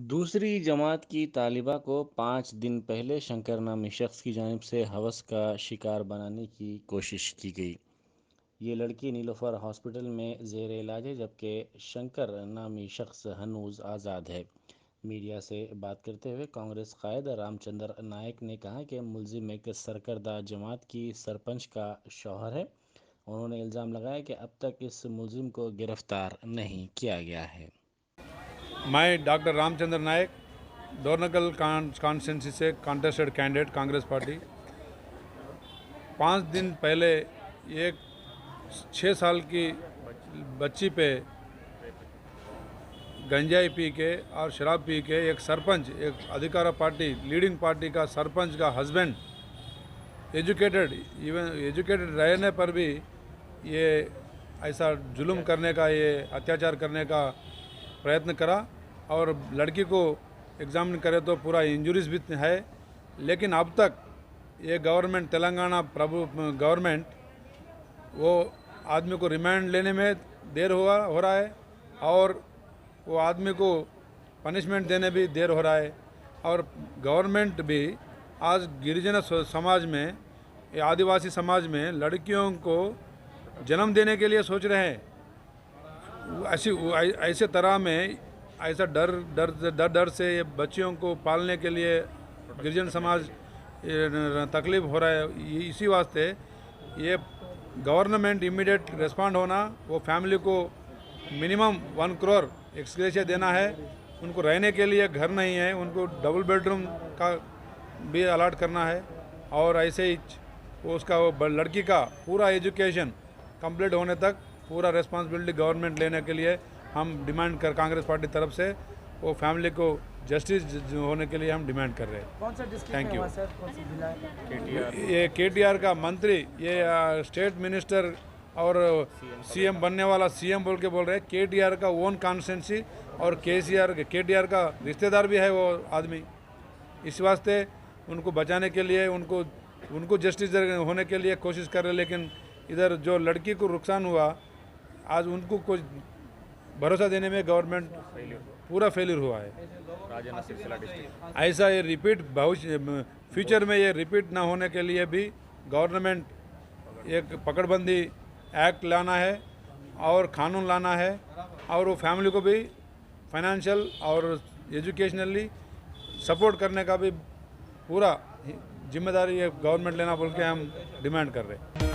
दूसरी जमात की तालिबा को 5 दिन पहले शंकर नामी शख्स की जानिब से हवस का शिकार बनाने की कोशिश की गई। ये लड़की नीलोफर हॉस्पिटल में ज़ेर इलाज है, जबकि शंकर नामी शख्स हनूज आज़ाद है। मीडिया से बात करते हुए कांग्रेस कायद रामचंद्र नायक ने कहा कि मुलजिम एक सरकर्दा जमात की सरपंच का शौहर है। उन्होंने इल्ज़ाम लगाया कि अब तक इस मुलजिम को गिरफ्तार नहीं किया गया है। मैं डॉक्टर रामचंद्र नायक डोरनकल कॉन्स्टिट्यूंसी से कॉन्टेस्टेड कैंडिडेट कांग्रेस पार्टी। 5 दिन पहले एक 6 साल की बच्ची पे गंजाई पी के और शराब पी के एक सरपंच, एक अधिकार पार्टी लीडिंग पार्टी का सरपंच का हस्बैंड एजुकेटेड रहने पर भी ये ऐसा जुल्म करने का, ये अत्याचार करने का प्रयत्न करा। और लड़की को एग्जामिन करे तो पूरा इंजुरीज भी है। लेकिन अब तक ये गवर्नमेंट, तेलंगाना गवर्नमेंट वो आदमी को रिमांड लेने में देर हो रहा है और वो आदमी को पनिशमेंट देने भी देर हो रहा है। और गवर्नमेंट भी आज गिरिजन समाज में, ये आदिवासी समाज में लड़कियों को जन्म देने के लिए सोच रहे हैं। ऐसे तरह में ऐसा डर डर डर डर से ये बच्चियों को पालने के लिए गिरिजन समाज तकलीफ हो रहा है। इसी वास्ते ये गवर्नमेंट इमीडिएट रिस्पॉन्ड होना, वो फैमिली को मिनिमम 1 करोड़ एक्सग्रेशिया देना है। उनको रहने के लिए घर नहीं है, उनको डबल बेडरूम का भी अलाट करना है। और ऐसे ही वो लड़की का पूरा एजुकेशन कंप्लीट होने तक पूरा रिस्पॉन्सिबिलिटी गवर्नमेंट लेने के लिए हम डिमांड कांग्रेस पार्टी तरफ से वो फैमिली को जस्टिस होने के लिए हम डिमांड कर रहे हैं। कौन सा डिस्ट्रिक्ट थैंक में यू। हुआ सर? कौन सा जिला है? ये केटीआर का मंत्री, ये स्टेट मिनिस्टर और सीएम बनने वाला सीएम बोल रहे हैं। केटीआर का ओन कॉन्स्टिट्यूंसी और केटीआर का रिश्तेदार भी है वो आदमी। इस वास्ते उनको बचाने के लिए, उनको जस्टिस होने के लिए कोशिश कर रहे हैं। लेकिन इधर जो लड़की को नुकसान हुआ, आज उनको कुछ भरोसा देने में गवर्नमेंट पूरा फेलियर हुआ है। ऐसा ये रिपीट फ्यूचर में ये रिपीट ना होने के लिए भी गवर्नमेंट एक पकड़बंदी एक्ट लाना है और कानून लाना है। और वो फैमिली को भी फाइनेंशियल और एजुकेशनली सपोर्ट करने का भी पूरा जिम्मेदारी ये गवर्नमेंट लेना बोल के हम डिमांड कर रहे हैं।